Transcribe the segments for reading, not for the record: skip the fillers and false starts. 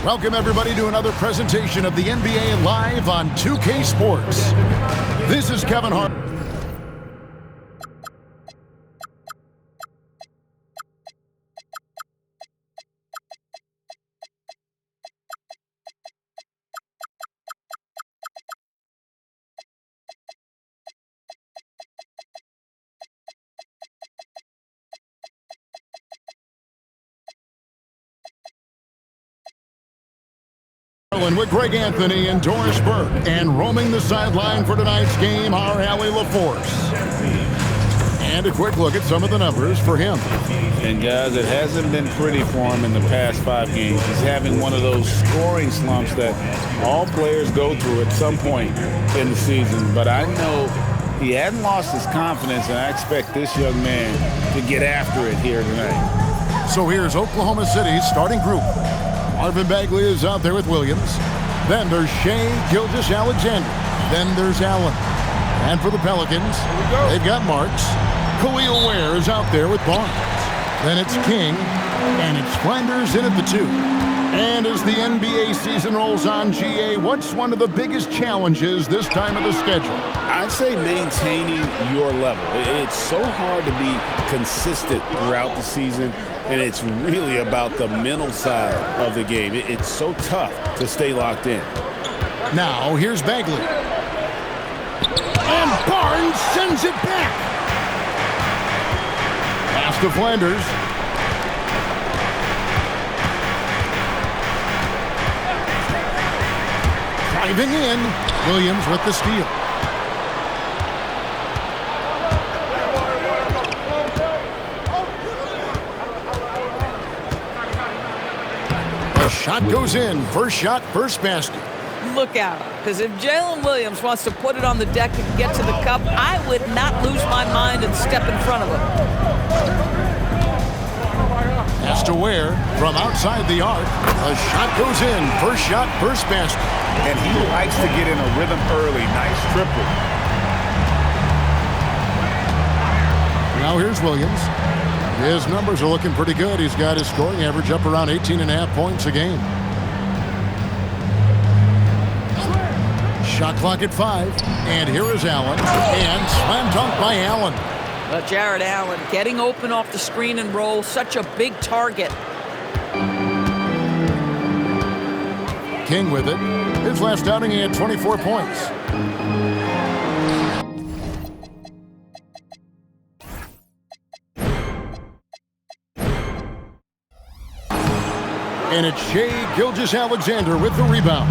Welcome, everybody, to another presentation of the NBA Live on 2K Sports. This is Kevin Hart. With Greg Anthony and Doris Burke, and roaming the sideline for tonight's game, our Allie LaForce. And a quick look at some of the numbers for him. And guys, it hasn't been pretty for him in the past 5 games. He's having one of those scoring slumps that all players go through at some point in the season. But I know he hadn't lost his confidence, and I expect this young man to get after it here tonight. So here's Oklahoma City's starting group. Marvin Bagley is out there with Williams. Then there's Shai Gilgeous-Alexander. Then there's Allen. And for the Pelicans, they've got Marks. Khalil Ware is out there with Barnes. Then it's King, and it's Flanders in at the 2. And as the NBA season rolls on, GA, what's one of the biggest challenges this time of the schedule? I'd say maintaining your level. It's so hard to be consistent throughout the season, and it's really about the mental side of the game. It's so tough to stay locked in. Now, here's Bagley. And Barnes sends it back. Pass to Flanders. Driving in, Williams with the steal. The shot goes in. First shot, first basket. Look out, because if Jalen Williams wants to put it on the deck and get to the cup, I would not lose my mind and step in front of him. Pass to Ware from outside the arc. The shot goes in. First shot, first basket. And he likes to get in a rhythm early. Nice triple. Now here's Williams. His numbers are looking pretty good. He's got his scoring average up around 18.5 points a game. Shot clock at 5. And here is Allen. And slam dunk by Allen. But Jared Allen getting open off the screen and roll. Such a big target. King with it. His last outing, he had 24 points. And it's Shai Gilgeous-Alexander with the rebound.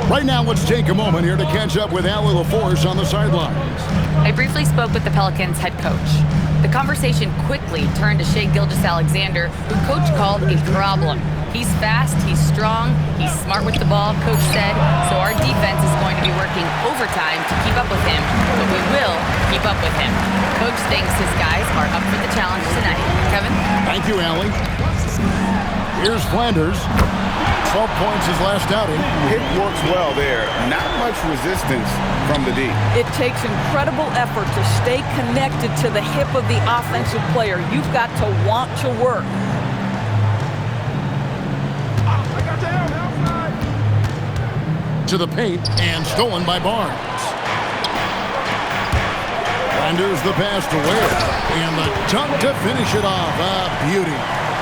Right now, let's take a moment here to catch up with Allie LaForce on the sidelines. I briefly spoke with the Pelicans head coach. The conversation quickly turned to Shai Gilgeous-Alexander, who coach called a problem. He's fast, he's strong, he's smart with the ball, coach said, so our defense is going to be working overtime to keep up with him, but we will keep up with him. Coach thinks his guys are up for the challenge tonight. Kevin? Thank you, Allie. Here's Flanders. 12 points his last outing. It works well there. Not much resistance from the D. It takes incredible effort to stay connected to the hip of the offensive player. You've got to want to work. To the paint, and stolen by Barnes. Flanders the pass to Ware. And the dunk to finish it off. Beauty.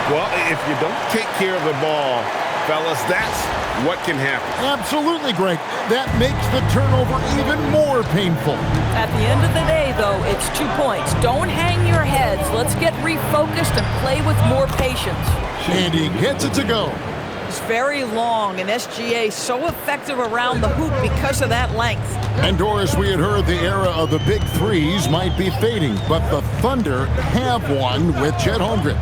Well, if you don't take care of the ball, fellas, that's what can happen. Absolutely, Greg. That makes the turnover even more painful. At the end of the day, though, it's 2 points. Don't hang your heads. Let's get refocused and play with more patience. And he gets it to go. It's very long, and SGA so effective around the hoop because of that length. And Doris, we had heard the era of the big threes might be fading, but the Thunder have one with Chet Holmgren,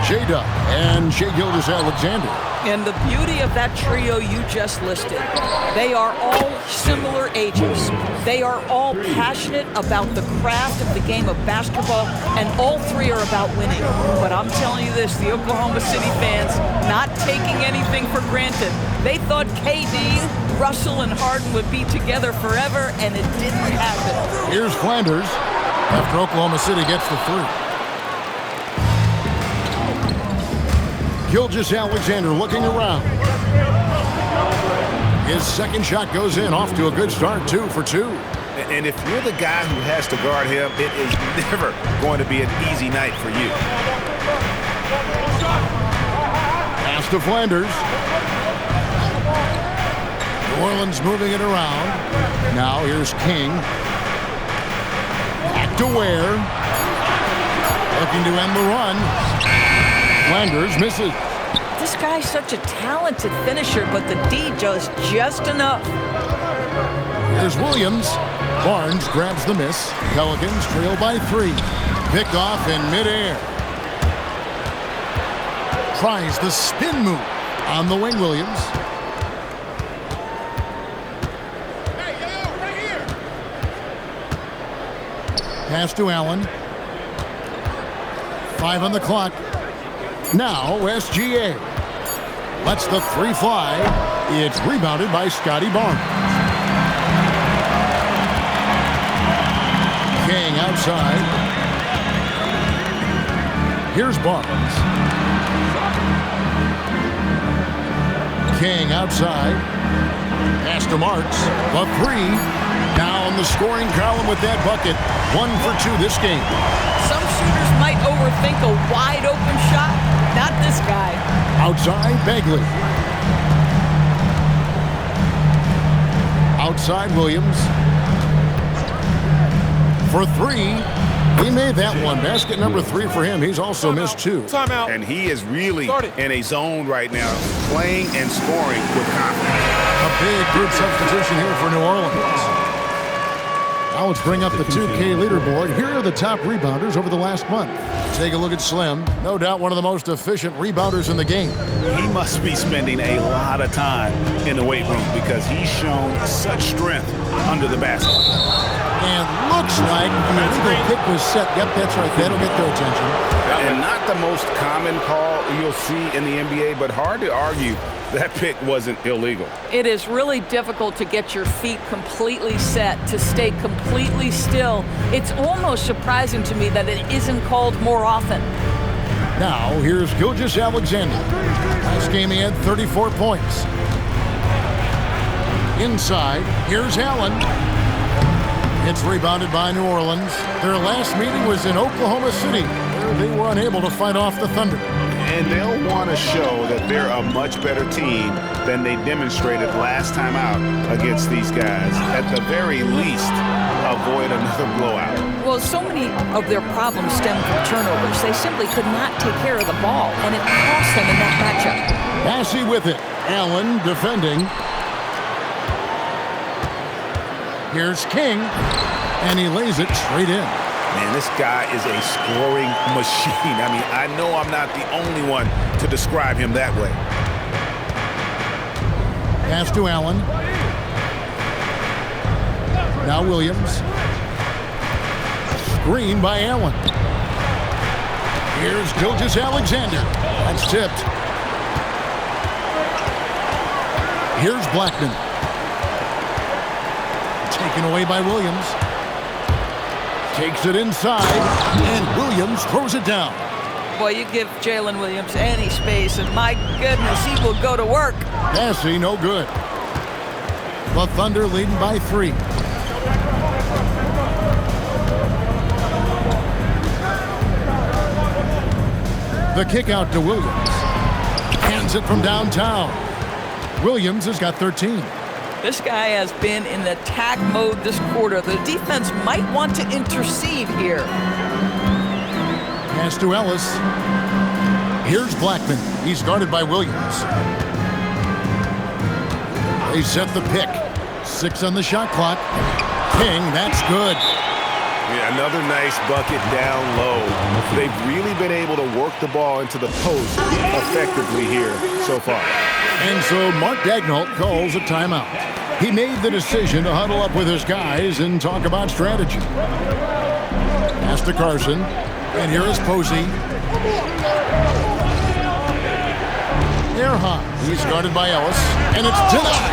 J-Dub, and Shai Gilgeous-Alexander. And the beauty of that trio you just listed, they are all similar ages. They are all passionate about the craft of the game of basketball, and all three are about winning. But I'm telling you this, the Oklahoma City fans not taking anything for granted. They thought KD, Russell, and Harden would be together forever, and it didn't happen. Here's Flanders after Oklahoma City gets the 3. Gilgeous-Alexander looking around. His second shot goes in, off to a good start, 2 for 2. And if you're the guy who has to guard him, it is never going to be an easy night for you. Pass to Flanders. New Orleans moving it around. Now here's King. Back to Ware. Looking to end the run. Flanders misses. This guy's such a talented finisher, but the D does just enough. Here's Williams. Barnes grabs the miss. Pelicans trail by 3. Picked off in midair. Tries the spin move on the wing, Williams. Pass to Allen. 5 on the clock. Now SGA. Lets the 3 fly. It's rebounded by Scotty Barnes. King outside. Here's Barnes. King outside. Pass to Marks. The 3. Now in the scoring column with that bucket. 1 for 2 this game. Some shooters might overthink a wide open shot. Not this guy. Outside, Bagley. Outside, Williams. For 3. He made that one. Basket number 3 for him. He's also missed 2. Timeout. And he is really in a zone right now, playing and scoring with confidence. A big group substitution here for New Orleans. Now let's bring up the 2K leaderboard. Here are the top rebounders over the last month. Take a look at Slim. No doubt one of the most efficient rebounders in the game. He must be spending a lot of time in the weight room because he's shown such strength under the basket. And looks like the illegal kick was set. Yep, that's right. That'll get their attention. And not the most common call you'll see in the NBA, but hard to argue that pick wasn't illegal. It is really difficult to get your feet completely set, to stay completely still. It's almost surprising to me that it isn't called more often. Now, here's Gilgeous-Alexander. Last game he had 34 points. Inside, here's Allen. It's rebounded by New Orleans. Their last meeting was in Oklahoma City, where they were unable to fight off the Thunder. And they'll want to show that they're a much better team than they demonstrated last time out against these guys. At the very least, avoid another blowout. Well, so many of their problems stem from turnovers. They simply could not take care of the ball, and it cost them in that matchup. Massey with it. Allen defending. Here's King, and he lays it straight in. Man, this guy is a scoring machine. I mean, I know I'm not the only one to describe him that way. Pass to Allen. Now Williams. Screen by Allen. Here's Gilgeous-Alexander. That's tipped. Here's Blackman. Taken away by Williams. Takes it inside, and Williams throws it down. Boy, you give Jalen Williams any space, and my goodness, he will go to work. Massey, no good. The Thunder leading by 3. The kick out to Williams. Hands it from downtown. Williams has got 13. This guy has been in attack mode this quarter. The defense might want to intercede here. Pass to Ellis. Here's Blackman. He's guarded by Williams. They set the pick. 6 on the shot clock. King, that's good. Yeah, another nice bucket down low. They've really been able to work the ball into the post effectively here so far. And so Mark Daigneault calls a timeout. He made the decision to huddle up with his guys and talk about strategy. Pass to Carson. And here is Posey. Air high. He's guarded by Ellis. And it's denied.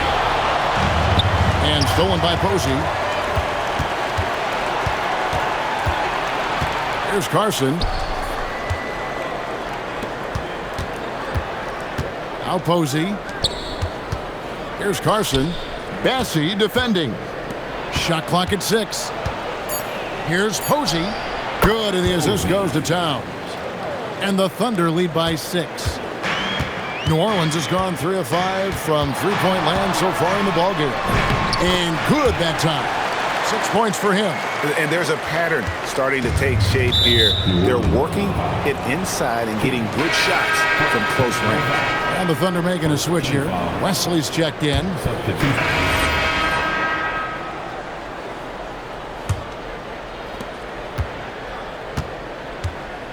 And stolen by Posey. Here's Carson. Now Posey. Here's Carson. Bassey defending. Shot clock at 6. Here's Posey. Good, and the assist goes to Towns. And the Thunder lead by 6. New Orleans has gone 3 of 5 from three-point land so far in the ballgame. And good that time. 6 points for him. And there's a pattern starting to take shape here. They're working it inside and getting good shots from close range. And the Thunder making a switch here. Wesley's checked in.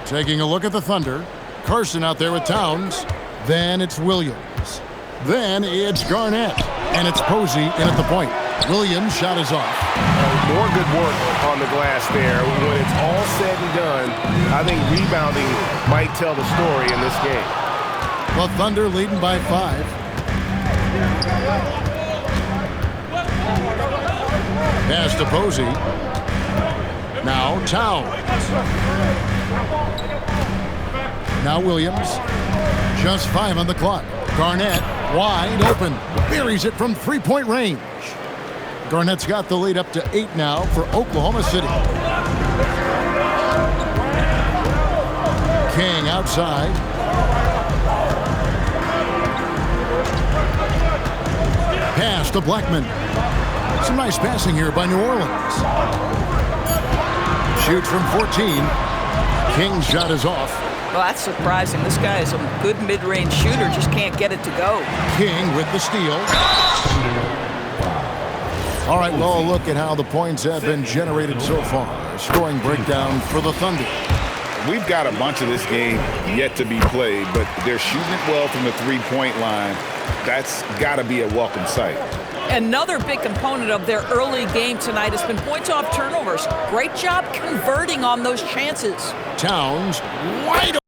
Taking a look at the Thunder. Carson out there with Towns. Then it's Williams. Then it's Garnett. And it's Posey in at the point. Williams' shot is off. More good work on the glass there. When it's all said and done, I think rebounding might tell the story in this game. The Thunder leading by 5. Pass to Posey. Now Towns. Now Williams. Just 5 on the clock. Garnett wide open. Buries it from three-point range. Garnett's got the lead up to 8 now for Oklahoma City. King outside. Pass to Blackman. Some nice passing here by New Orleans. Shoots from 14. King's shot is off. Well, that's surprising. This guy is a good mid-range shooter, just can't get it to go. King with the steal. All right, well, look at how the points have been generated so far. A scoring breakdown for the Thunder. We've got a bunch of this game yet to be played, but they're shooting it well from the three-point line. That's got to be a welcome sight. Another big component of their early game tonight has been points off turnovers. Great job converting on those chances. Towns wide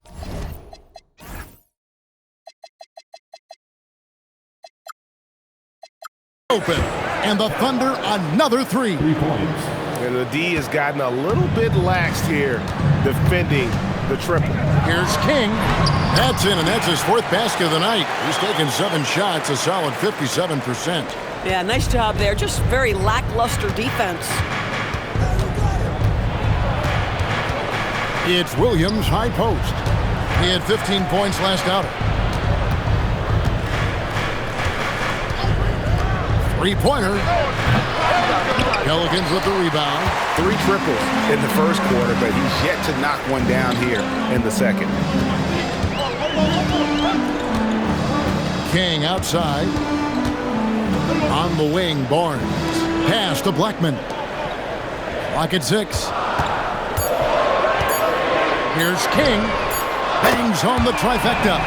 open. And the Thunder another 3. 3 points. And the D has gotten a little bit laxed here defending the triple. Here's King. That's in, and that's his 4th basket of the night. He's taken 7 shots, a solid 57%. Yeah, nice job there. Just very lackluster defense. It's Williams, high post. He had 15 points last outing. 3-pointer. Pelicans with the rebound. 3 triples in the first quarter, but he's yet to knock one down here in the second. King outside. On the wing, Barnes. Pass to Blackman. Clock at 6. Here's King. Bangs home the trifecta.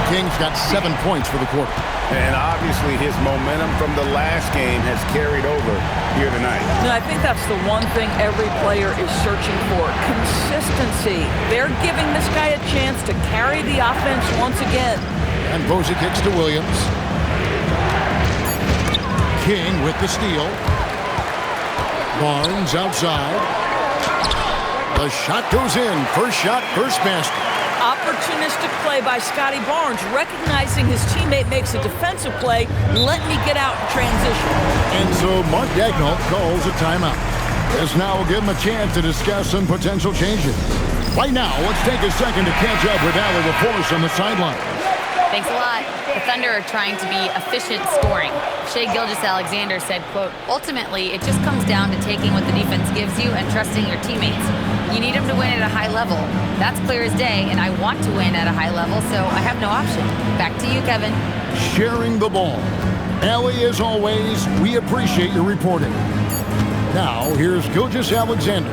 King's got 7 points for the quarter. And obviously his momentum from the last game has carried over here tonight. And I think that's the one thing every player is searching for. Consistency. They're giving this guy a chance to carry the offense once again. And Posey kicks to Williams. King with the steal. Barnes outside. The shot goes in. First shot, first basket. Opportunistic play by Scotty Barnes, recognizing his teammate makes a defensive play. Let me get out in transition. And so Mark Daigneault calls a timeout. This now will give him a chance to discuss some potential changes. Right now, let's take a second to catch up with Allie LaForce on the sideline. Thanks a lot. The Thunder are trying to be efficient scoring. Shai Gilgeous-Alexander said, quote, ultimately, it just comes down to taking what the defense gives you and trusting your teammates. You need them to win at a high level. That's clear as day, and I want to win at a high level, so I have no option. Back to you, Kevin. Sharing the ball. Allie, as always, we appreciate your reporting. Now, here's Gilgeous-Alexander.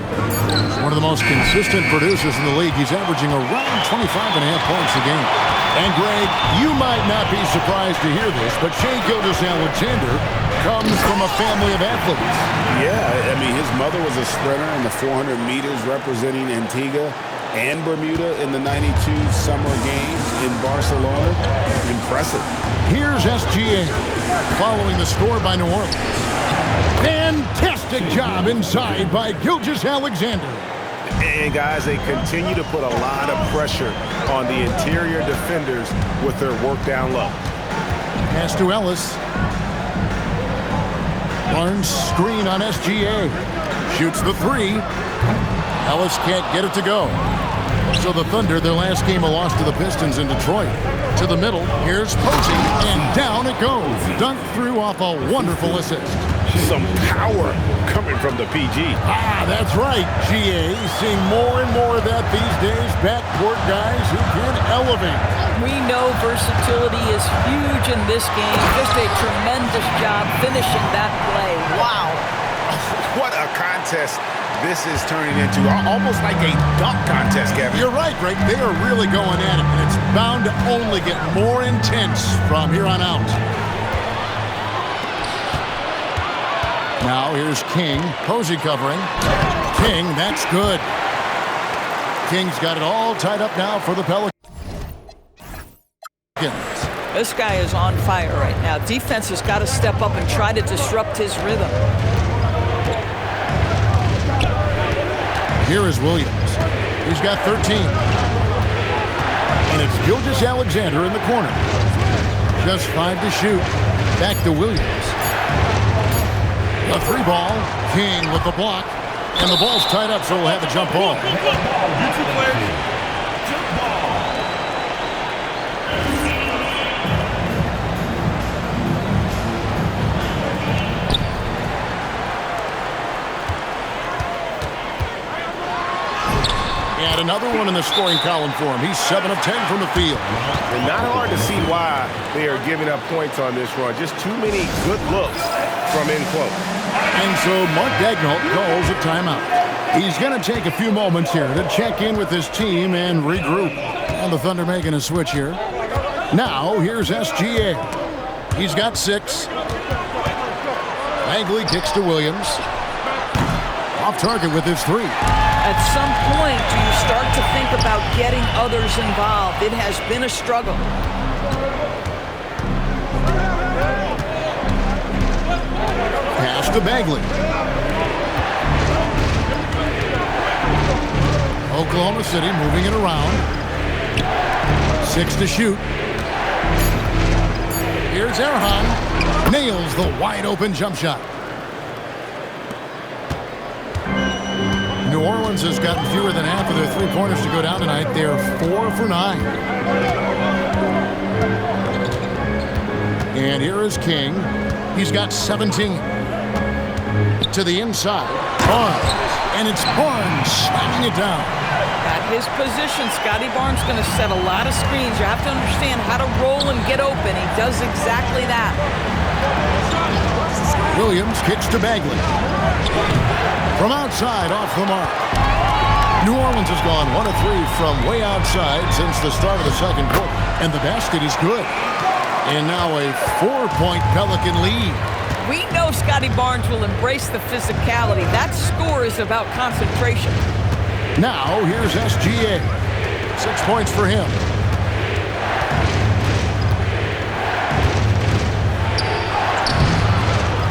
One of the most consistent producers in the league. He's averaging around 25.5 points a game. And, Greg, you might not be surprised to hear this, but Shai Gilgeous-Alexander comes from a family of athletes. Yeah, I mean, his mother was a sprinter in the 400 meters representing Antigua and Bermuda in the 92 Summer Games in Barcelona. Impressive. Here's SGA following the score by New Orleans. Fantastic job inside by Gilgeous-Alexander. And guys, they continue to put a lot of pressure on the interior defenders with their work down low. Pass to Ellis. Barnes screen on SGA. Shoots the three. Ellis can't get it to go. So the Thunder, their last game, a loss to the Pistons in Detroit. To the middle, here's Posey, and down it goes. Dunked through off a wonderful assist. Some power coming from the PG. That's right, GA. Seeing more and more of that these days. Backcourt guys who can elevate. We know versatility is huge in this game. Just a tremendous job finishing that play. Wow. What a contest this is turning into. Almost like a dunk contest, Kevin. You're right, Greg. They are really going at it, and it's bound to only get more intense from here on out. Now here's King. Posey covering. King, that's good. King's got it all tied up now for the Pelicans. This guy is on fire right now. Defense has got to step up and try to disrupt his rhythm. Here is Williams. He's got 13. And it's Gilgeous-Alexander in the corner. Just 5 to shoot. Back to Williams. A 3-ball. King with the block. And the ball's tied up, so we'll have a jump ball. And another one in the scoring column for him. He's 7 of 10 from the field. And not hard to see why they are giving up points on this run. Just too many good looks from in close. And so Mark Daigneault calls a timeout. He's going to take a few moments here to check in with his team and regroup. And the Thunder making a switch here. Now, here's SGA. He's got 6. Bagley kicks to Williams. Off target with his 3. At some point, do you start to think about getting others involved? It has been a struggle. Pass to Bagley. Oklahoma City moving it around. 6 to shoot. Here's Erhan. Nails the wide open jump shot. New Orleans has gotten fewer than half of their three-pointers to go down tonight. They're 4 for 9. And here is King. He's got 17. To the inside. Barnes. And it's Barnes slamming it down. At his position, Scotty Barnes going to set a lot of screens. You have to understand how to roll and get open. He does exactly that. Williams kicks to Bagley. From outside, off the mark. New Orleans has gone 1 of 3 from way outside since the start of the second quarter. And the basket is good. And now a 4-point Pelican lead. We know Scotty Barnes will embrace the physicality. That score is about concentration. Now, here's SGA. 6 points for him.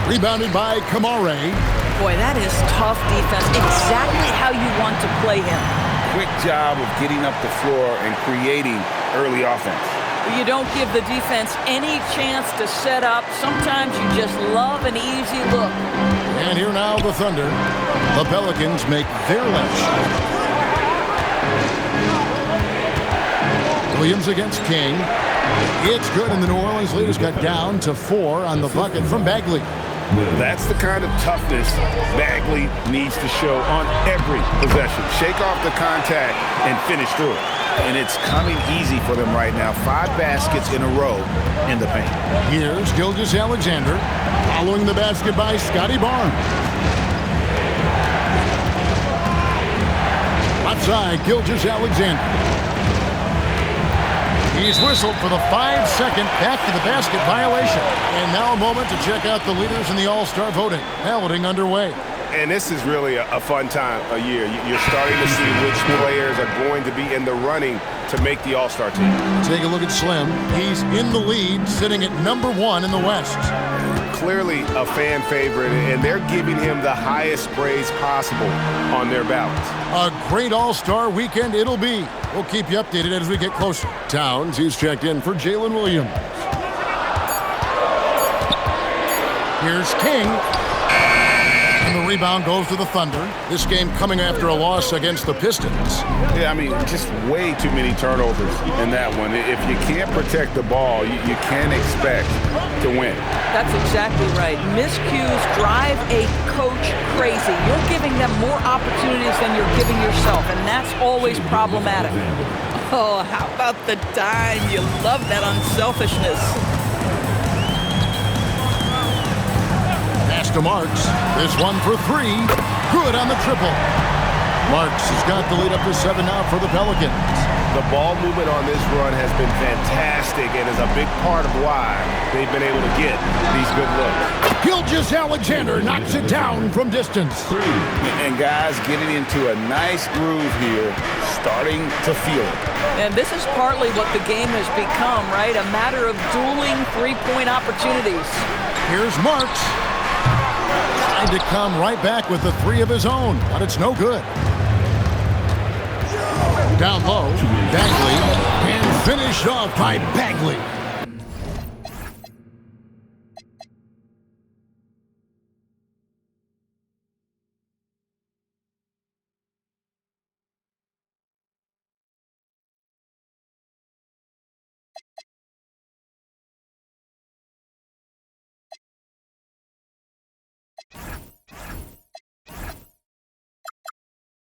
Rebounded by Kamare. Boy, that is tough defense. Exactly how you want to play him. Quick job of getting up the floor and creating early offense. You don't give the defense any chance to set up. Sometimes you just love an easy look. And here now the Thunder. The Pelicans make their last shot. Williams against King. It's good, and the New Orleans lead has got down to 4 on the bucket from Bagley. That's the kind of toughness Bagley needs to show on every possession. Shake off the contact and finish through it. And it's coming easy for them right now. 5 baskets in a row in the paint. Here's Gilgeous-Alexander following the basket by Scotty Barnes. Outside, Gilgeous-Alexander. He's whistled for the 5-second back-to-the-basket violation. And now a moment to check out the leaders in the All-Star voting. Balloting underway. And this is really a fun time of year. You're starting to see which players are going to be in the running to make the All-Star team. Take a look at Slim. He's in the lead, sitting at number 1 in the West. clearly a fan favorite, and they're giving him the highest praise possible on their ballots. A great all-star weekend it'll be. We'll keep you updated as we get closer. Towns, he's checked in for Jalen Williams. Here's King. And the rebound goes to the Thunder. This game coming after a loss against the Pistons. Yeah, I mean, just way too many turnovers in that one. If you can't protect the ball, you can't expect to win. That's exactly right. Miscues drive a coach crazy. You're giving them more opportunities than you're giving yourself, and that's always problematic. Oh, how about the dime? You love that unselfishness. To Marks. This one for three. Good on the triple. Marks has got the lead up to 7 now for the Pelicans. The ball movement on this run has been fantastic and is a big part of why they've been able to get these good looks. Gilgeous-Alexander knocks it down from distance. And guys getting into a nice groove here, starting to feel it. And this is partly what the game has become, right? A matter of dueling three-point opportunities. Here's Marks. Trying to come right back with the three of his own, but it's no good. Down low, Bagley, and finished off by Bagley.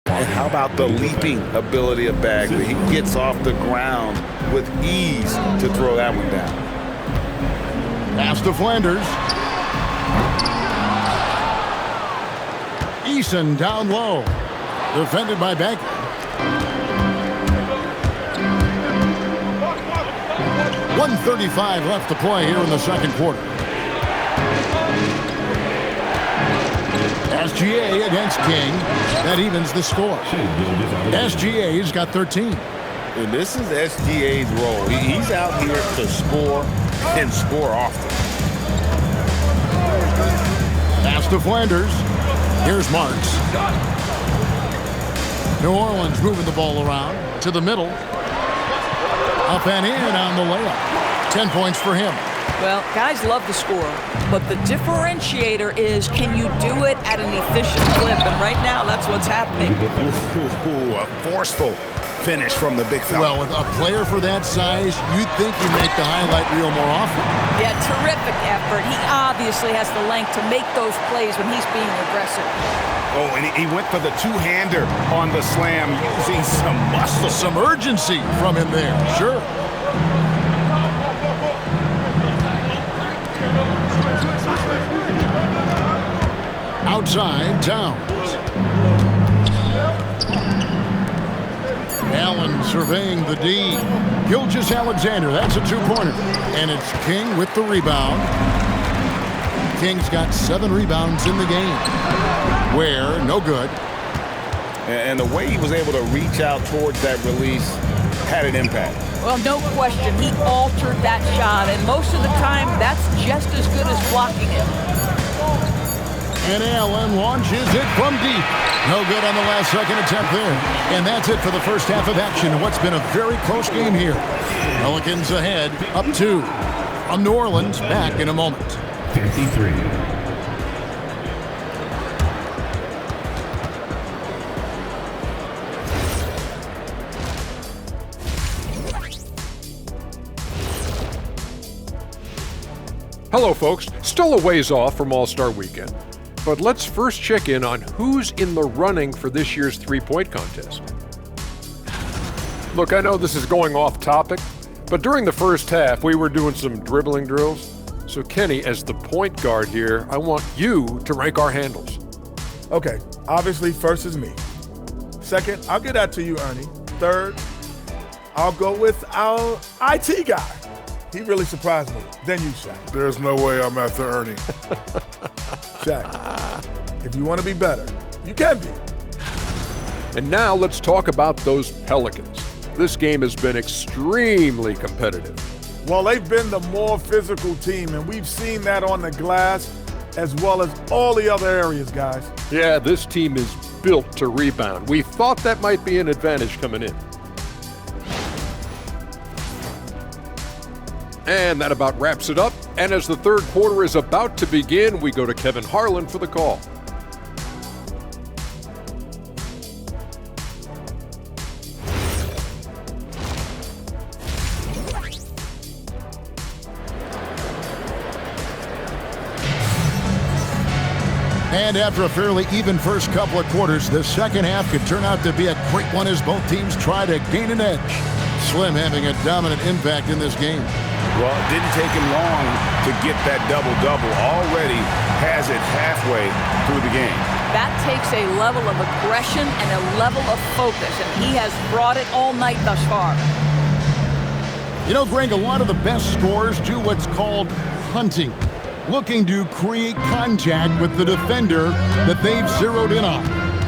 And how about the leaping ability of Bagley? He gets off the ground with ease to throw that one down. Pass to Flanders. Eason down low. Defended by Bagley. .135 left to play here in the second quarter. SGA against King. That evens the score. SGA's got 13. And this is SGA's role. He's out here to score and score often. Pass to Flanders. Here's Marks. New Orleans moving the ball around to the middle. Up and in on the layup. 10 points for him. Well, guys love to score, but the differentiator is, can you do it at an efficient clip? And right now, that's what's happening. A forceful finish from the big fella. Well, with a player for that size, you'd think you make the highlight reel more often. Yeah, terrific effort. He obviously has the length to make those plays when he's being aggressive. Oh, and he went for the two-hander on the slam, using some muscle. Some urgency from him there, sure. Outside, Towns. Allen surveying the D. Gilgeous-Alexander, that's a two-pointer. And it's King with the rebound. King's got 7 rebounds in the game. Where, no good. And the way he was able to reach out towards that release had an impact. Well, no question, he altered that shot, and most of the time, that's just as good as blocking it. And Allen launches it from deep. No good on the last second attempt there. And that's it for the first half of action in what's been a very close game here. Pelicans ahead, up 2. From New Orleans, back in a moment. 53. Hello, folks. Still a ways off from All-Star Weekend, but let's first check in on who's in the running for this year's three-point contest. Look, I know this is going off topic, but during the first half, we were doing some dribbling drills. So, Kenny, as the point guard here, I want you to rank our handles. Okay, obviously, first is me. Second, I'll get that to you, Ernie. Third, I'll go with our IT guy. He really surprised me. Then you, Shaq. There's no way I'm after Ernie. Shaq, if you want to be better, you can be. And now let's talk about those Pelicans. This game has been extremely competitive. Well, they've been the more physical team, and we've seen that on the glass as well as all the other areas, guys. Yeah, this team is built to rebound. We thought that might be an advantage coming in. And that about wraps it up. And as the third quarter is about to begin, we go to Kevin Harlan for the call. And after a fairly even first couple of quarters, the second half could turn out to be a quick one as both teams try to gain an edge. Slim having a dominant impact in this game. Well, it didn't take him long to get that double-double. Already has it halfway through the game. That takes a level of aggression and a level of focus, and he has brought it all night thus far. You know, Greg, a lot of the best scorers do what's called hunting, looking to create contact with the defender that they've zeroed in on.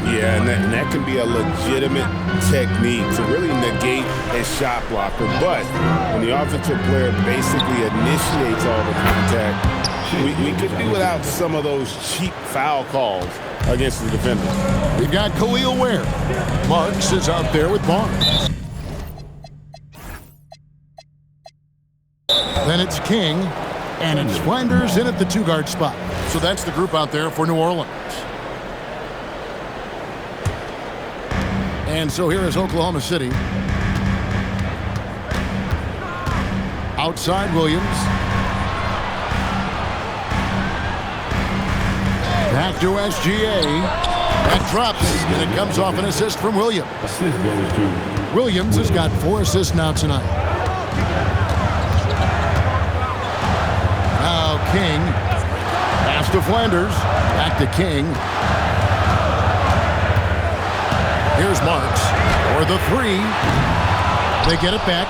Yeah, and that can be a legitimate technique to really negate a shot blocker. But when the offensive player basically initiates all the contact, we could do without some of those cheap foul calls against the defender. We've got Khalil Ware. Marks is out there with Barnes. Then it's King, and it's Flanders in at the two-guard spot. So that's the group out there for New Orleans. And so here is Oklahoma City. Outside Williams. Back to SGA. That drops, and it comes off an assist from Williams. Williams has got 4 assists now tonight. Now King. Pass to Flanders. Back to King. Here's Marks for the 3. They get it back.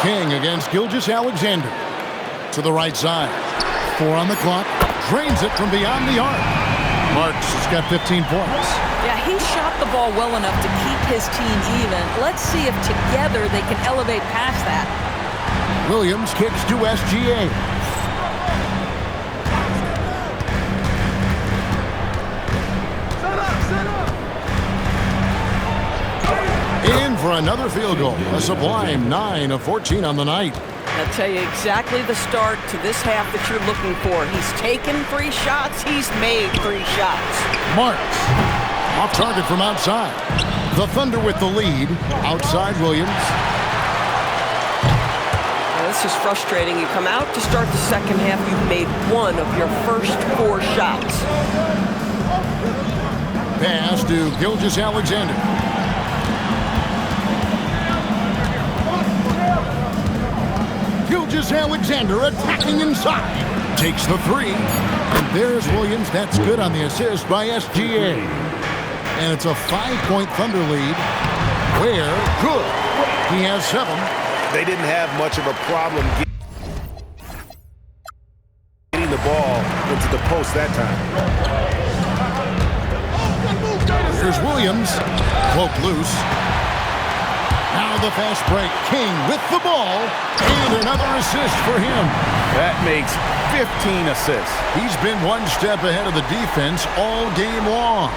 King against Gilgeous-Alexander. To the right side. 4 on the clock. Drains it from beyond the arc. Marks has got 15 points. Yeah, he shot the ball well enough to keep his team even. Let's see if together they can elevate past that. Williams kicks to SGA. In for another field goal. A sublime 9 of 14 on the night. I'll tell you exactly the start to this half that you're looking for. He's taken 3 shots. He's made 3 shots. Marks. Off target from outside. The Thunder with the lead. Outside Williams. This is frustrating. You come out to start the second half. You've made 1 of your first 4 shots. Pass to Gilgeous-Alexander. Gilgeous-Alexander attacking inside. Takes the 3. And there's Williams. That's good on the assist by SGA. And it's a 5-point Thunder lead. Where good. He has 7. They didn't have much of a problem getting the ball into the post that time. Here's Williams. Cloak loose. Now the fast break. King with the ball. And another assist for him. That makes 15 assists. He's been one step ahead of the defense all game long.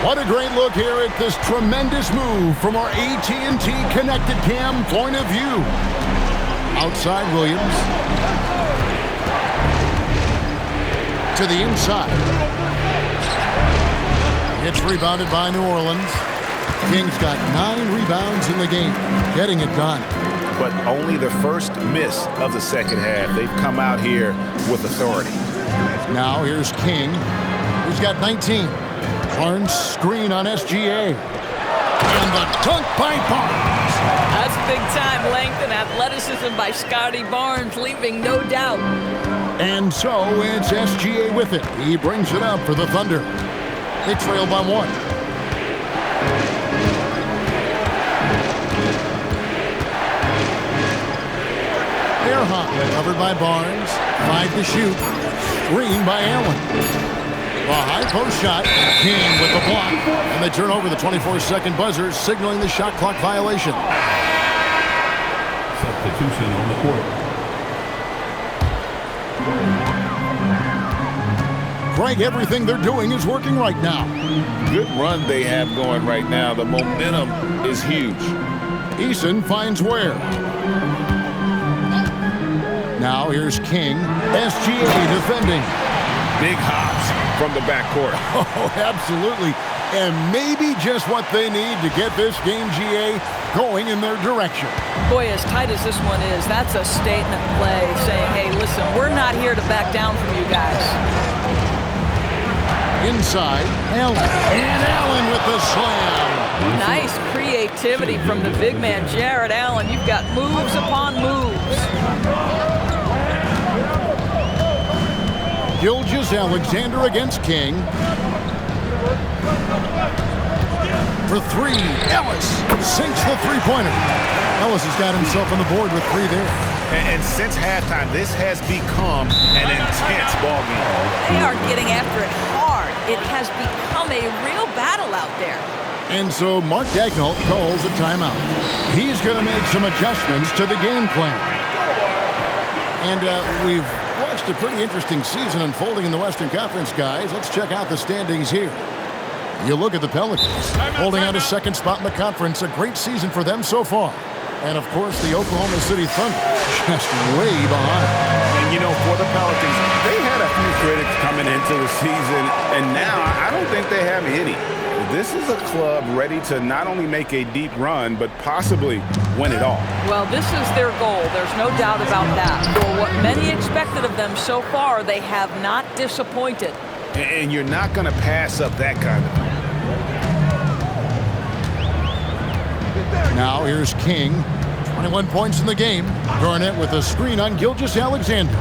What a great look here at this tremendous move from our AT&T Connected Cam point of view. Outside Williams. To the inside. It's rebounded by New Orleans. King's got 9 rebounds in the game, getting it done. But only the first miss of the second half. They've come out here with authority. Now here's King, who's got 19. Barnes screen on SGA. And the dunk by Barnes. That's big-time length and athleticism by Scotty Barnes, leaving no doubt. And so it's SGA with it. He brings it up for the Thunder. They trail by 1. They're hot, covered by Barnes. 5 to shoot. Screen by Allen. The high post shot. King with the block. And they turn over the 24-second buzzer, signaling the shot clock violation. Substitution on the court. Greg, everything they're doing is working right now. Good run they have going right now. The momentum is huge. Eason finds Ware. Now here's King. SGA defending. Big hops from the backcourt. Oh, absolutely. And maybe just what they need to get this game, GA, going in their direction. Boy, as tight as this one is, that's a statement play saying, hey, listen, we're not here to back down from you guys. Inside, Allen. And Allen with the slam. Nice creativity from the big man, Jared Allen. You've got moves upon moves. Gilgeous-Alexander against King. For three, Ellis sinks the three-pointer. Ellis has got himself on the board with three there. And since halftime, this has become an intense ballgame. They are getting after it hard. It has become a real battle out there. And so Mark Daigneault calls a timeout. He's going to make some adjustments to the game plan. And we've watched a pretty interesting season unfolding in the Western Conference, guys. Let's check out the standings here. You look at the Pelicans, holding out a second spot in the conference. A great season for them so far. And, of course, the Oklahoma City Thunder just way behind. And, you know, for the Pelicans, they had a few critics coming into the season, and now I don't think they have any. This is a club ready to not only make a deep run, but possibly win it all. Well, this is their goal. There's no doubt about that. For what many expected of them so far, they have not disappointed. And you're not going to pass up that kind of thing. Now here's King. 21 points in the game. Garnett with a screen on Gilgeous-Alexander.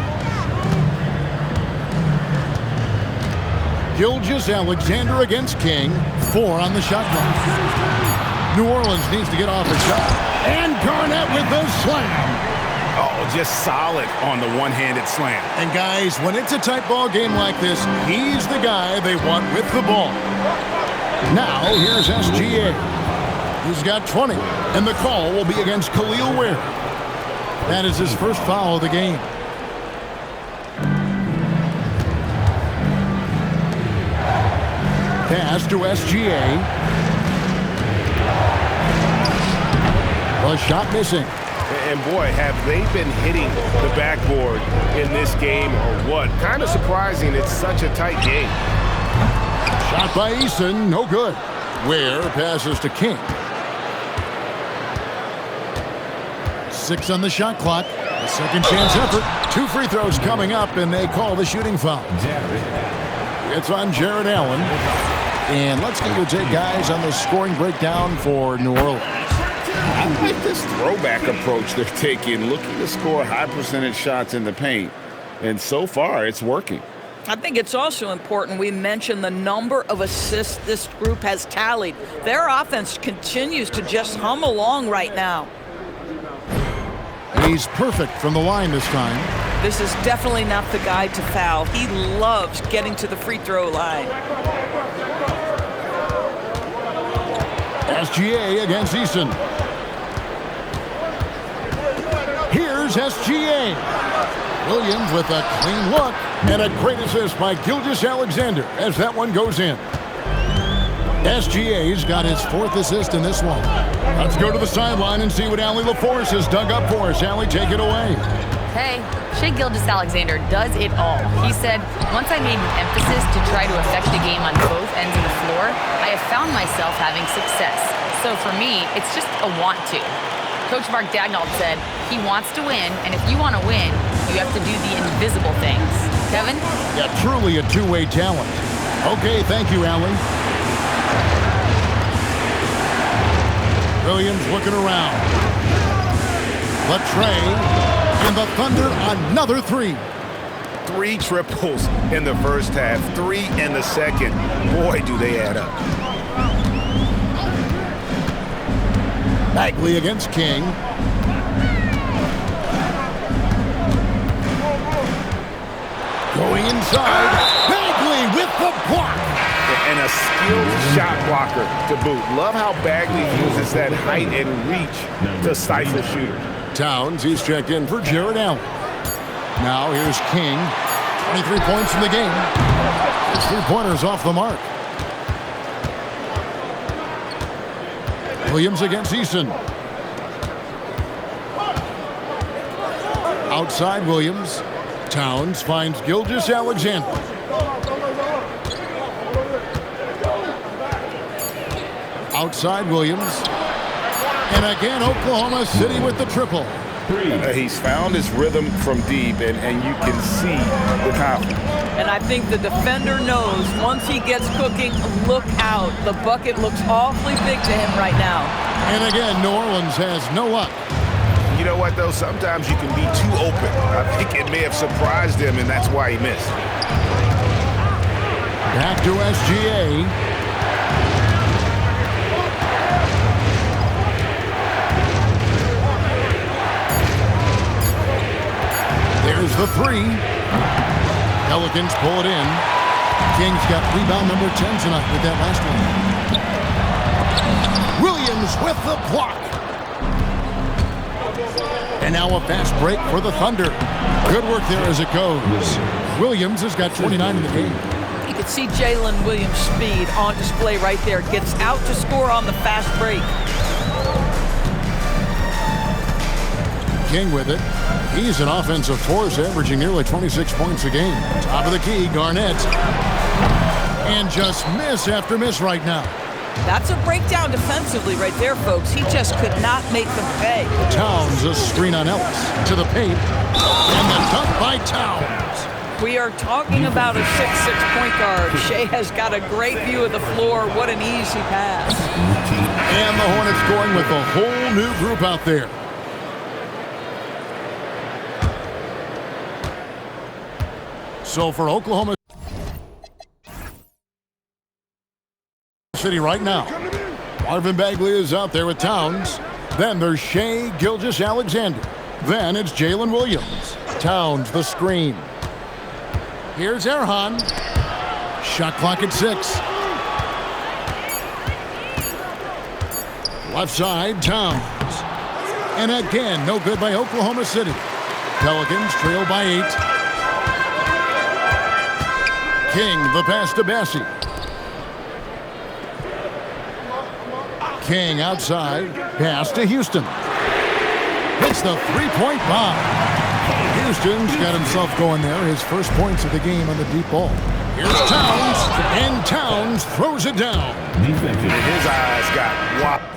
Gilgeous-Alexander against King. 4 on the shot clock. New Orleans needs to get off a shot. And Garnett with the slam. Oh, just solid on the one-handed slam. And guys, when it's a tight ball game like this, he's the guy they want with the ball. Now here's SGA. He's got 20, and the call will be against Khalil Ware. That is his first foul of the game. Pass to SGA. The shot missing. And boy, have they been hitting the backboard in this game or what? Kind of surprising. It's such a tight game. Shot by Eason, no good. Ware passes to King. 6 on the shot clock. A second chance effort. 2 free throws coming up, and they call the shooting foul. It's on Jared Allen. And let's get your take, guys, on the scoring breakdown for New Orleans. I like this throwback approach they're taking, looking to score high percentage shots in the paint. And so far, it's working. I think it's also important we mention the number of assists this group has tallied. Their offense continues to just hum along right now. He's perfect from the line this time. This is definitely not the guy to foul. He loves getting to the free throw line. SGA against Eason. Here's SGA. Williams with a clean look and a great assist by Gilgeous-Alexander as that one goes in. SGA's got his 4th assist in this one. Let's go to the sideline and see what Allie LaForce has dug up for us. Allie, take it away. Hey, Shai Gilgeous-Alexander does it all. He said, once I made an emphasis to try to affect the game on both ends of the floor, I have found myself having success. So for me, it's just a want to. Coach Mark Daigneault said he wants to win, and if you want to win, you have to do the invisible things. Kevin? Yeah, truly a two-way talent. Okay, thank you, Allie. Williams looking around. Latrey, and the Thunder another 3. 3 triples in the first half, 3 in the second. Boy, do they add up. Bagley against King. Going inside. Bagley with the block. And a skilled shot blocker to boot. Love how Bagley uses that height and reach to stifle shooters. Towns, he's checked in for Jared Allen. Now here's King. 23 points in the game. His three-pointer's off the mark. Williams against Eason. Outside Williams. Towns finds Gilgeous-Alexander. Outside Williams. And again, Oklahoma City with the triple. He's found his rhythm from deep, and you can see the confidence. And I think the defender knows once he gets cooking, look out. The bucket looks awfully big to him right now. And again, New Orleans has no luck. You know what, though? Sometimes you can be too open. I think it may have surprised him, and that's why he missed. Back to SGA. There's the three. Pelicans pull it in. King's got rebound number 10 tonight with that last one. Williams with the block. And now a fast break for the Thunder. Good work there as it goes. Williams has got 29 in the game. You can see Jalen Williams' speed on display right there. Gets out to score on the fast break. King with it. He's an offensive force, averaging nearly 26 points a game. Top of the key, Garnett. And just miss after miss right now. That's a breakdown defensively right there, folks. He just could not make them pay. Towns, a screen on Ellis. To the paint. And the dunk by Towns. We are talking about a 6'6" point guard. Shea has got a great view of the floor. What an easy pass. And the Hornets going with a whole new group out there. So for Oklahoma City right now, Marvin Bagley is out there with Towns. Then there's Shea Gilgeous-Alexander. Then it's Jalen Williams. Towns the screen. Here's Erhan. Shot clock at 6. Left side, Towns. And again, no good by Oklahoma City. Pelicans trail by 8. King, the pass to Bassie. King outside, pass to Houston. Hits the three-point bomb. Houston's got himself going there. His first points of the game on the deep ball. Here's Towns, and Towns throws it down. His eyes got wide.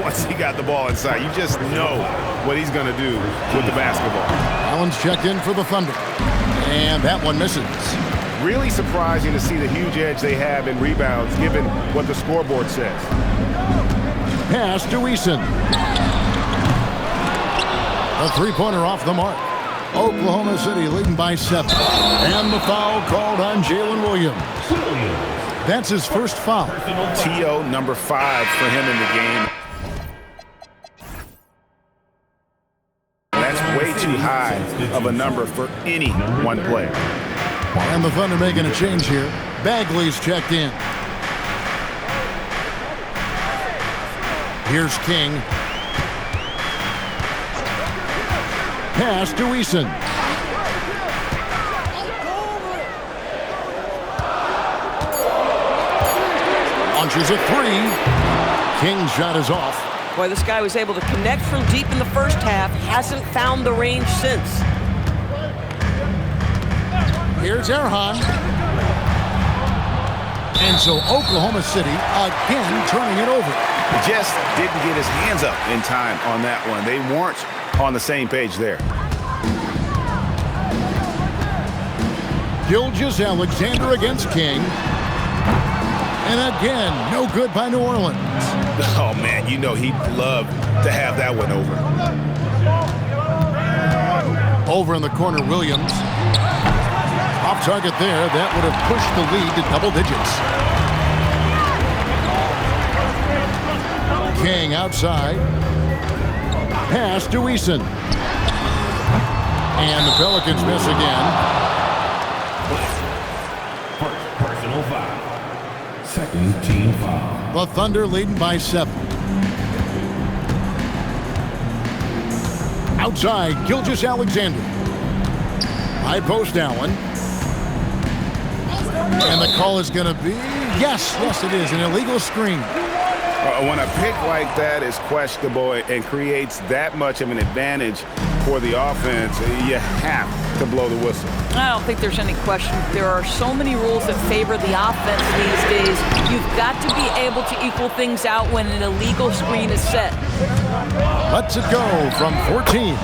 Once he got the ball inside, you just know what he's going to do with the basketball. Allen's checked in for the Thunder, and that one misses. Really surprising to see the huge edge they have in rebounds, given what the scoreboard says. Pass to Eason. A three-pointer off the mark. Oklahoma City leading by 7. And the foul called on Jalen Williams. That's his first foul. TO number 5 for him in the game. That's way too high of a number for any one player. And the Thunder making a change here. Bagley's checked in. Here's King. Pass to Eason. Launches a 3. King's shot is off. Boy, this guy was able to connect from deep in the first half. Hasn't found the range since. Here's Erhan. And so Oklahoma City again turning it over. Just didn't get his hands up in time on that one. They weren't on the same page there. Gilgeous-Alexander against King. And again, no good by New Orleans. Oh, man, you know he'd love to have that one over. Over in the corner, Williams. Off target there. That would have pushed the lead to double digits. King outside. Pass to Eason. And the Pelicans miss again. Personal foul. Second team foul. The Thunder leading by 7. Outside, Gilgeous-Alexander. High post Allen. And the call is going to be, yes, it is, an illegal screen. When a pick like that is questionable and creates that much of an advantage for the offense, you have to blow the whistle. I don't think there's any question. There are so many rules that favor the offense these days. You've got to be able to equal things out when an illegal screen is set. Lets it go from 14.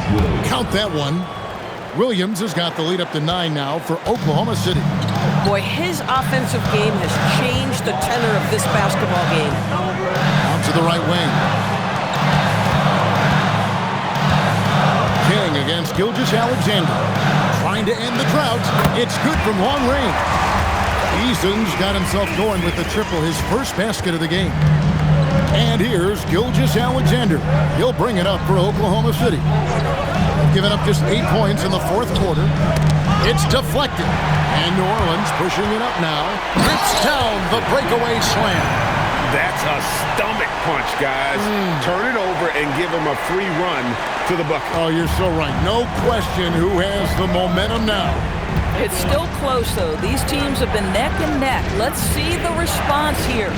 Count that one. Williams has got the lead up to 9 now for Oklahoma City. Boy, his offensive game has changed the tenor of this basketball game. Out to the right wing. King against Gilgeous-Alexander. Trying to end the drought. It's good from long range. Eason's got himself going with the triple, his first basket of the game. And here's Gilgeous-Alexander. He'll bring it up for Oklahoma City. Giving up just 8 points in the fourth quarter. It's deflected. And New Orleans pushing it up now. Rips down the breakaway slam. That's a stomach punch, guys. Turn it over and give him a free run to the bucket. Oh, you're so right. No question who has the momentum now. It's still close, though. These teams have been neck and neck. Let's see the response here.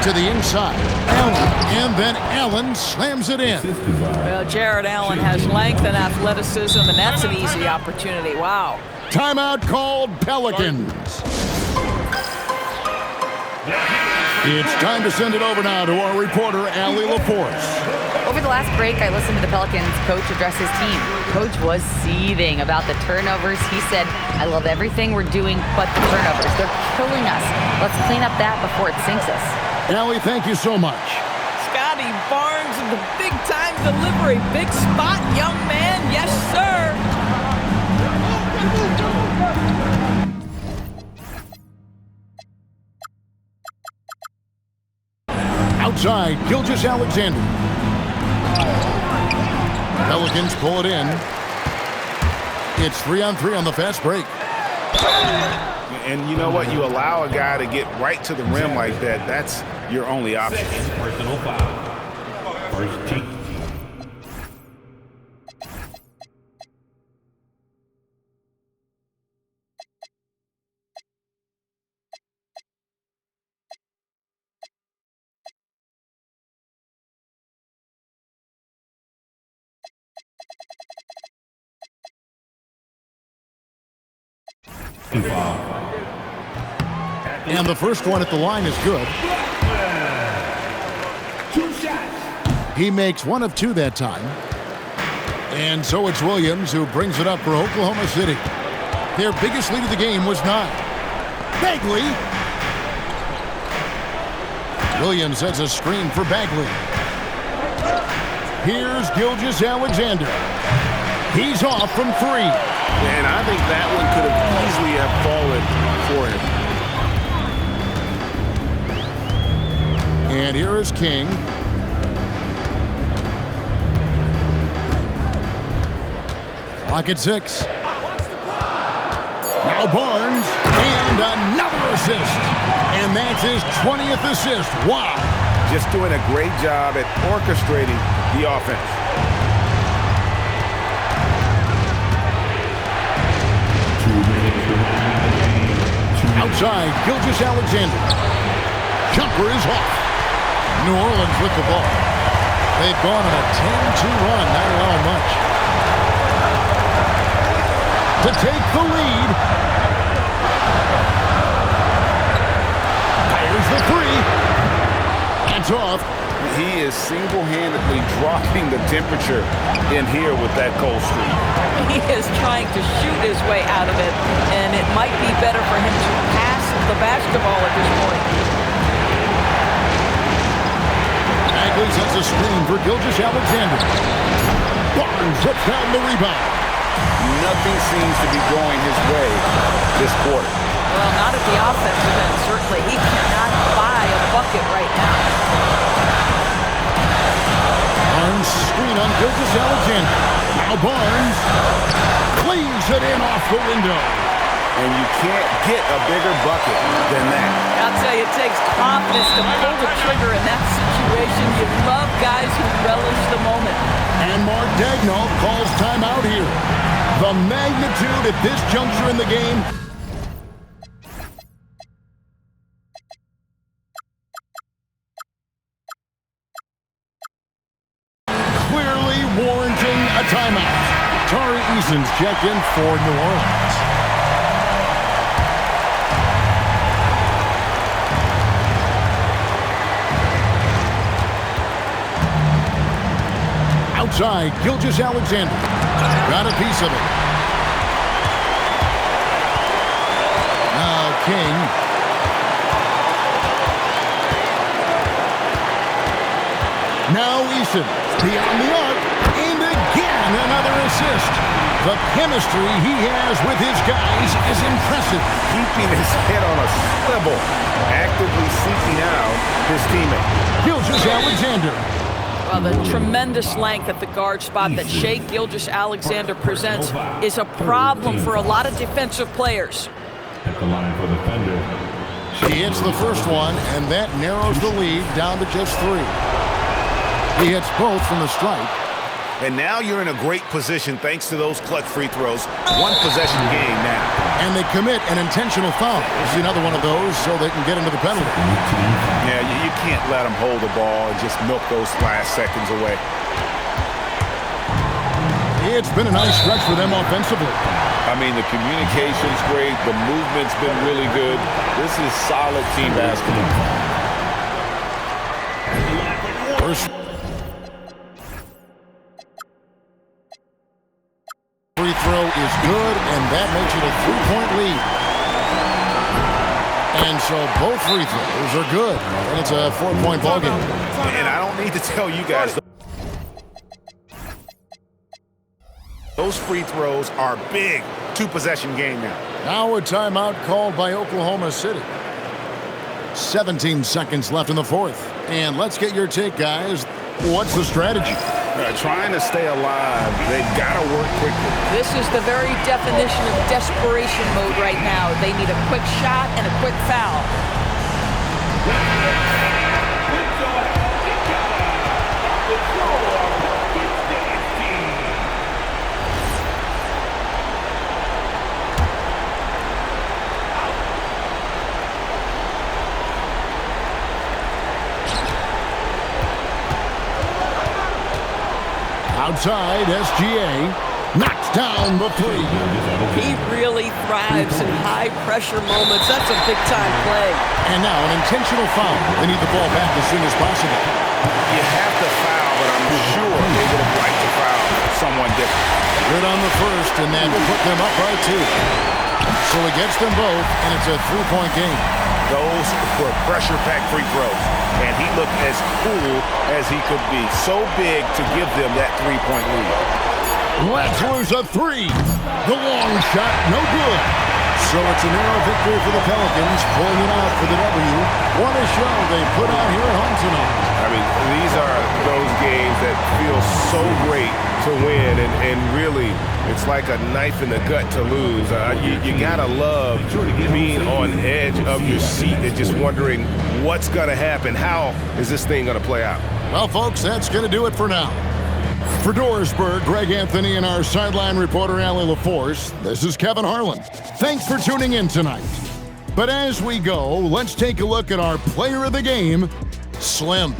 To the inside. Allen. And then Allen slams it in. Well, Jared Allen has length and athleticism, and that's an easy opportunity. Wow. Timeout called Pelicans. It's time to send it over now to our reporter, Allie LaForce. Over the last break, I listened to the Pelicans coach address his team. Coach was seething about the turnovers. He said, I love everything we're doing but the turnovers. They're killing us. Let's clean up that before it sinks us. Allie, thank you so much. Scotty Barnes with the big-time delivery. Big spot, young man. Yes, sir. Outside, Gilgeous-Alexander. Pelicans pull it in. It's 3-on-3 on the fast break. And you know what? You allow a guy to get right to the rim like that. That's your only option. Personal foul. First team. And the first one at the line is good. 2 shots. He makes 1 of 2 that time. And so it's Williams who brings it up for Oklahoma City. Their biggest lead of the game was 9. Bagley. Williams sets a screen for Bagley. Here's Gilgeous-Alexander. He's off from 3. And I think that one could have easily have fallen for him. And here is King. Clock at 6. Now Barnes. And another assist. And that's his 20th assist. Wow. Just doing a great job at orchestrating the offense. Outside, Gilgeous-Alexander. Jumper is off. New Orleans with the ball. They've gone on a 10-2 run, not allowing much. To take the lead. Fires the 3. It's off. He is single-handedly dropping the temperature in here with that cold streak. He is trying to shoot his way out of it, and it might be better for him to pass the basketball at this point. Bagley sets a screen for Gilgeous-Alexander. Barnes puts down the rebound. Nothing seems to be going his way this quarter. Well, not at the offensive end, certainly. He cannot buy a bucket bucket right now. Barnes screen on Gilgeous-Alexander. Now Barnes cleaves it in off the window. And you can't get a bigger bucket than that. I'll tell you, it takes confidence to pull the trigger in that situation. You love guys who relish the moment. And Mark Daigneault calls timeout here. The magnitude at this juncture in the game. Clearly warranting a timeout. Tari Eason's checked in for New Orleans. Outside, Gilgeous-Alexander. Got a piece of it. Now King. Now Eason. Beyond the arc. And again, another assist. The chemistry he has with his guys is impressive. Keeping his head on a swivel, actively seeking out his teammate. Gilgeous-Alexander. Well, the tremendous length at the guard spot that Shai Gilgeous-Alexander presents is a problem for a lot of defensive players. At the line for the defender. He hits the first one, and that narrows the lead down to just 3. He hits both from the stripe. And now you're in a great position thanks to those clutch free throws. One possession game now. And they commit an intentional foul. See another one of those so they can get into the penalty. Yeah, you can't let them hold the ball and just milk those last seconds away. It's been a nice stretch for them offensively. I mean, the communication's great. The movement's been really good. This is solid team basketball. First free throw is good, and that makes it a 3-point lead. And so both free throws are good, and it's a 4-point ballgame. And I don't need to tell you guys, those free throws are big. 2-possession game now. Now a timeout called by Oklahoma City. 17 seconds left in the fourth. And let's get your take, guys. What's the strategy? Trying to stay alive. They've got to work quickly. This is the very definition of desperation mode right now. They need a quick shot and a quick foul. Outside, SGA knocks down the 3. He really thrives in high-pressure moments. That's a big-time play. And now an intentional foul. They need the ball back as soon as possible. You have to foul, but I'm sure they would have liked to foul someone different. Good on the first, and that will put them up by 2. So he gets them both, and it's a 3-point game. Those were pressure-packed free throws, and he looked as cool as he could be. So big to give them that 3-point lead. Let's lose a 3. The long shot, no good. So it's a narrow victory for the Pelicans, pulling it out for the W. What a show they put out here at home tonight. I mean, these are those games that feel so great to win, and really, it's like a knife in the gut to lose. You gotta love being on edge of your seat and just wondering what's gonna happen. How is this thing gonna play out? Well, folks, that's gonna do it for now. For Dorisburg, Greg Anthony, and our sideline reporter, Allie LaForce, this is Kevin Harlan. Thanks for tuning in tonight. But as we go, let's take a look at our player of the game, Slim.